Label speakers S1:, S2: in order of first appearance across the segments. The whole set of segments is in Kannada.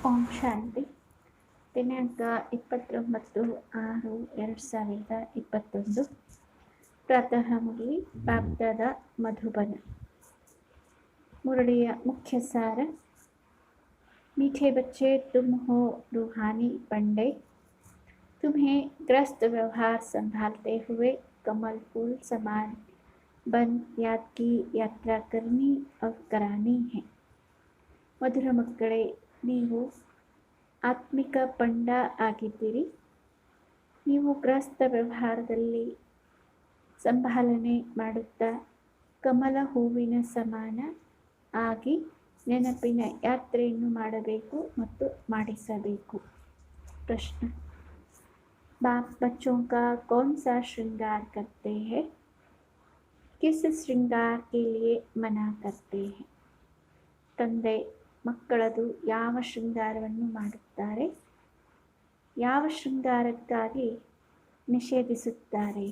S1: ಓಂ ಶಾಂತಿ. ದಿನಾಂಕ 29/6/2021. ಪ್ರಾತಃ ಮುರಳಿ ಬಾಗ್ದಾದ ಮಧುಬನ. ಮುರಳಿಯ ಮುಖ್ಯ ಸಾರ: मीठे बच्चे तुम हो रूहानी पंडे, तुम्हें ग्रस्त व्यवहार संभालते हुए कमल फूल समान बन याद की यात्रा करनी और करानी है. ಮಧುರ ಮಕ್ಕಳೇ, ನೀವು ಆತ್ಮಿಕ ಪಂಡ ಆಗಿದ್ದೀರಿ. ನೀವು ಗ್ರಸ್ತ ವ್ಯವಹಾರದಲ್ಲಿ ಸಂಭಾಲನೆ ಮಾಡುತ್ತಾ ಕಮಲ ಹೂವಿನ ಸಮಾನ ಆಗಿ ನೆನಪಿನ ಯಾತ್ರೆಯನ್ನು ಮಾಡಬೇಕು ಮತ್ತು ಮಾಡಿಸಬೇಕು. ಪ್ರಶ್ನೆ: बाप बच्चों का कौन सा श्रृंगार करते हैं? किस श्रृंगार के लिए मना करते हैं? ತಂದೆ ಮಕ್ಕಳದು ಯಾವ ಶೃಂಗಾರವನ್ನು ಮಾಡುತ್ತಾರೆ, ಯಾವ ಶೃಂಗಾರಕ್ಕಾಗಿ ನಿಷೇಧಿಸುತ್ತಾರೆ?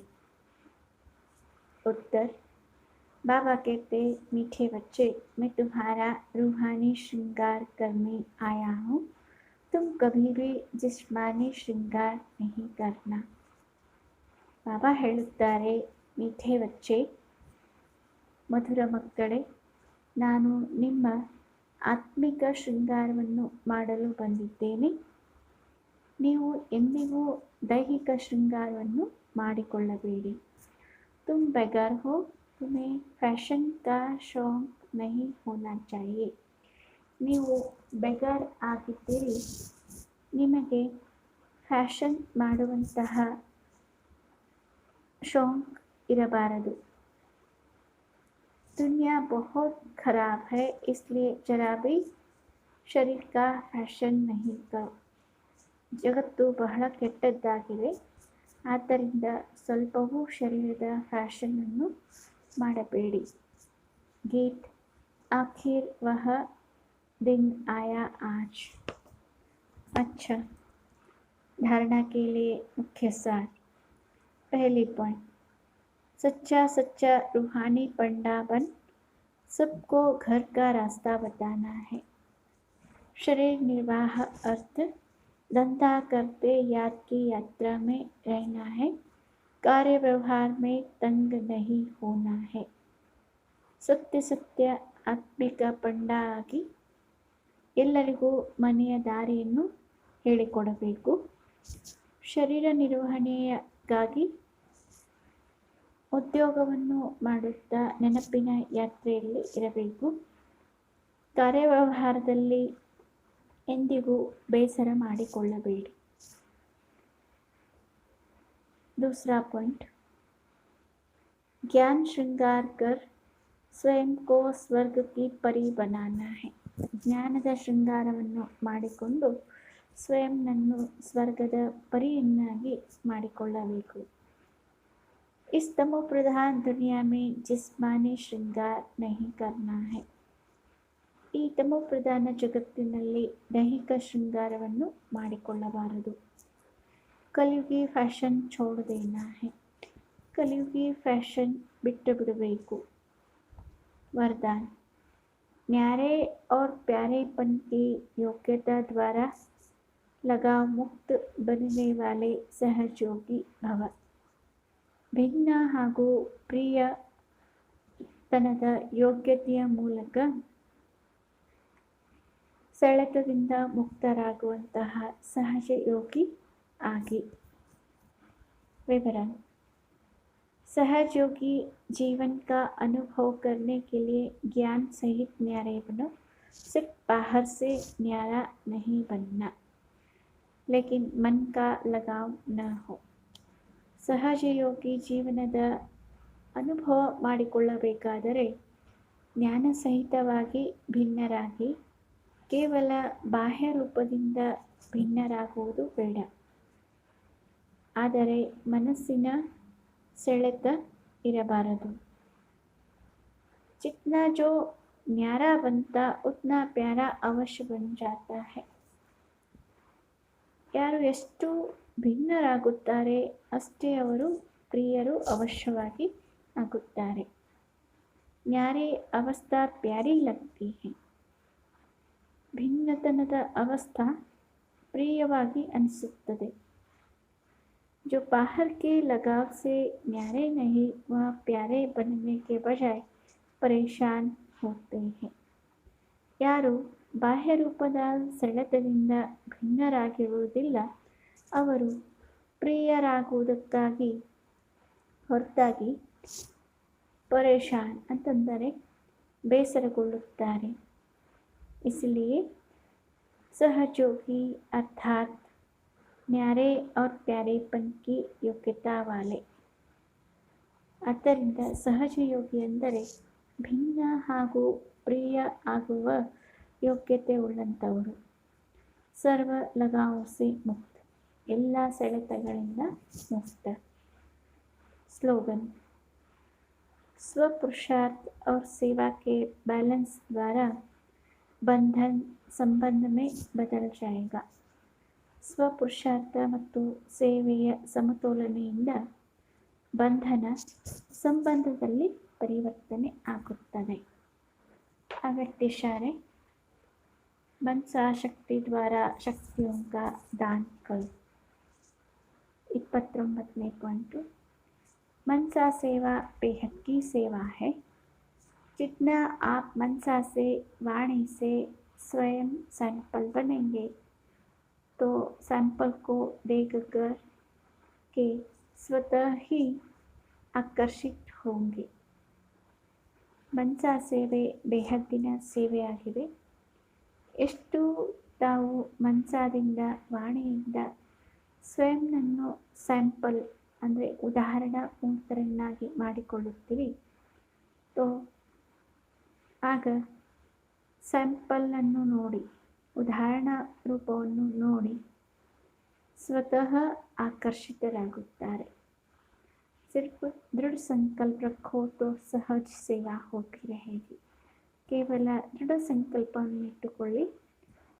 S1: उत्तर: बाबा कहते, मीठे बच्चे, मैं तुम्हारा रूहानी श्रृंगार करने आया हूँ. तुम कभी भी जिस्मानी श्रृंगार नहीं करना. ಬಾಬಾ ಹೇಳುತ್ತಾರೆ, ಮೀಠೆ ಬಚ್ಚೆ, ಮಧುರ ಮಕ್ಕಳೇ, ನಾನು ನಿಮ್ಮ ಆತ್ಮಿಕ ಶೃಂಗಾರವನ್ನು ಮಾಡಲು ಬಂದಿದ್ದೇನೆ. ನೀವು ಎಂದಿಗೂ ದೈಹಿಕ ಶೃಂಗಾರವನ್ನು ಮಾಡಿಕೊಳ್ಳಬೇಡಿ. ತುಮ್ ಬೆಗರ್ ಹೋ, तुम्हें फैशन का शौक नहीं होना चाहिए. ನೀವು ಬೆಗರ್ ಆಗಿದ್ದೀರಿ, ನಿಮಗೆ ಫ್ಯಾಷನ್ ಮಾಡುವಂತಹ ಶೌಕ್ ಇರಬಾರದು. दुनिया बहुत खराब है, इसलिए जरा भी शरीर का फैशन नहीं करो. ಜಗತ್ತು ಬಹಳ ಕೆಟ್ಟದ್ದಾಗಿದೆ, ಆದ್ದರಿಂದ ಸ್ವಲ್ಪವೂ ಶರೀರದ ಫ್ಯಾಷನನ್ನು ಮಾಡಬೇಡಿ. ಗೀತ್ ಆಖಿರ್ ವಹ दिन आया आज. अच्छा, धारणा के लिए मुख्य सार. पहली पॉइंट: सच्चा सच्चा रूहानी पंडा बन सबको घर का रास्ता बताना है. शरीर निर्वाह अर्थ धंधा करते याद की यात्रा में रहना है. कार्य व्यवहार में तंग नहीं होना है. सत्य सत्य ಆತ್ಮಿಕ ಪಂಡ ಆಗಿ ಎಲ್ಲರಿಗೂ ಮನೆಯ ದಾರಿಯನ್ನು ಹೇಳಿಕೊಡಬೇಕು. ಶರೀರ ನಿರ್ವಹಣೆಗಾಗಿ ಉದ್ಯೋಗವನ್ನು ಮಾಡುತ್ತಾ ನೆನಪಿನ ಯಾತ್ರೆಯಲ್ಲಿ ಇರಬೇಕು. ಕಾರ್ಯವ್ಯವಹಾರದಲ್ಲಿ ಎಂದಿಗೂ ಬೇಸರ ಮಾಡಿಕೊಳ್ಳಬೇಡಿ. दूसरा पॉइंट: ज्ञान श्रृंगार कर ಸ್ವಯಂ ಕೋ ಸ್ವರ್ಗ ಕಿ ಪರಿ ಬನಾನಾ ಹೈ. ಜ್ಞಾನದ ಶೃಂಗಾರವನ್ನು ಮಾಡಿಕೊಂಡು ಸ್ವಯಂನನ್ನು ಸ್ವರ್ಗದ ಪರಿಯನ್ನಾಗಿ ಮಾಡಿಕೊಳ್ಳಬೇಕು. इस तमो प्रधान दुनिया में जिस्मानी श्रृंगार नहीं करना है. ಈ ತಮೋ ಪ್ರಧಾನ ಜಗತ್ತಿನಲ್ಲಿ ದೈಹಿಕ ಶೃಂಗಾರವನ್ನು ಮಾಡಿಕೊಳ್ಳಬಾರದು. ಕಲಿಯುಗಿ ಫ್ಯಾಷನ್ छोड़ देना है. ಕಲಿಯುಗಿ ಫ್ಯಾಷನ್ ಬಿಟ್ಟು ಬಿಡಬೇಕು. वरदान: न्यारे और प्यारेपन की योग्यता द्वारा लगाव मुक्त बनने वाले सहजयोगी भव. ಭಿನ್ನ ಹಾಗೂ ಪ್ರಿಯತನದ ಯೋಗ್ಯತೆಯ ಮೂಲಕ ಸೆಳೆತದಿಂದ ಮುಕ್ತರಾಗುವಂತಹ ಸಹಜ ಯೋಗಿ ಆಗಿ. विवरण: सहज योगी जीवन का अनुभव करने के लिए ज्ञान सहित न्यारे बनो. सिर्फ बाहर से न्यारा नहीं बनना, लेकिन मन का लगाव न हो. ಸಹಜ ಯೋಗಿ ಜೀವನದ ಅನುಭವ ಮಾಡಿಕೊಳ್ಳಬೇಕಾದರೆ ಜ್ಞಾನ ಸಹಿತವಾಗಿ ಭಿನ್ನರಾಗಿ ಕೇವಲ ಬಾಹ್ಯ ರೂಪದಿಂದ ಭಿನ್ನರಾಗುವುದು ಬೇಡ. ಆದರೆ ಮನಸ್ಸಿನ ಸೆಳೆತ ಇರಬಾರದು. जितना जो न्यारा बनता उतना प्यारा अवश्य बन जाता है. ಯಾರು ಎಷ್ಟು ಭಿನ್ನರಾಗುತ್ತಾರೆ ಅಷ್ಟೇ ಅವರು ಪ್ರಿಯರು ಅವಶ್ಯವಾಗಿ ಆಗುತ್ತಾರೆ. ನ್ಯಾರಿ ಅವಸ್ಥಾ ಪ್ಯಾರಿ ಲಗ್ತಿ है. ಭಿನ್ನತನದ ಅವಸ್ಥಾ ಪ್ರಿಯವಾಗಿ ಅನಿಸುತ್ತದೆ. जो बाहर के लगाव से न्यारे नहीं वह प्यारे बनने के बजाय परेशान होते हैं. ಯಾರು ಬಾಹ್ಯ ರೂಪದ ಸೆಳೆತದಿಂದ ಭಿನ್ನರಾಗಿರುವುದಿಲ್ಲ ಅವರು ಪ್ರಿಯರಾಗುವುದಕ್ಕಾಗಿ ಹೊರತಾಗಿ ಪರೇಶಾನ್ ಅಂತಂದರೆ ಬೇಸರಗೊಳ್ಳುತ್ತಾರೆ. इसलिए सहयोगी अर्थात न्यारे और प्यारेपन की योग्यता वाले. ಆದ್ದರಿಂದ ಸಹಜಯೋಗಿ ಎಂದರೆ ಭಿನ್ನ ಹಾಗೂ ಪ್ರಿಯ ಆಗುವ ಯೋಗ್ಯತೆ ಉಳ್ಳಂಥವರು. ಸರ್ವ ಲಗಾವೋಸೆ ಮುಕ್ತ, ಎಲ್ಲ ಸೆಳೆತಗಳಿಂದ ಮುಕ್ತ. स्लोगन स्वपुरुषार्थ और सेवा के बैलेंस द्वारा बंधन संबंध में बदल जाएगा. ಸ್ವಪುರುಷಾರ್ಥ ಮತ್ತು ಸೇವೆಯ ಸಮತೋಲನೆಯಿಂದ ಬಂಧನ ಸಂಬಂಧದಲ್ಲಿ ಪರಿವರ್ತನೆ ಆಗುತ್ತದೆ. अगत्य इशारे मनसा शक्ति द्वारा शक्तियों का दान करो. 29ನೇ पॉइंट मनसा सेवा बेहद की सेवा है. जितना आप मनसा से वाणी से स्वयं सैंपल बनेंगे तो सैंपल को देखकर के स्वतः ही आकर्षित होंगे. ಮನಸಾ ಸೇವೆ ಬೇಹದ್ದಿನ ಸೇವೆಯಾಗಿದೆ. ಎಷ್ಟು ತಾವು ಮನಸಾದಿಂದ ವಾಣಿಯಿಂದ ಸ್ವಯಂನನ್ನು ಸ್ಯಾಂಪಲ್ ಅಂದರೆ ಉದಾಹರಣಾ ಮೂರ್ತರನ್ನಾಗಿ ಮಾಡಿಕೊಳ್ಳುತ್ತೀವಿ ತೋ ಆಗ ಸ್ಯಾಂಪಲನ್ನು ನೋಡಿ ಉದಾಹರಣಾ ರೂಪವನ್ನು ನೋಡಿ ಸ್ವತಃ ಆಕರ್ಷಿತರಾಗುತ್ತಾರೆ. सिर्फ दृढ़ संकल्प रखो तो सहज सेवा होती रहेगी. ಕೇವಲ ದೃಢ ಸಂಕಲ್ಪವನ್ನು ಇಟ್ಟುಕೊಳ್ಳಿ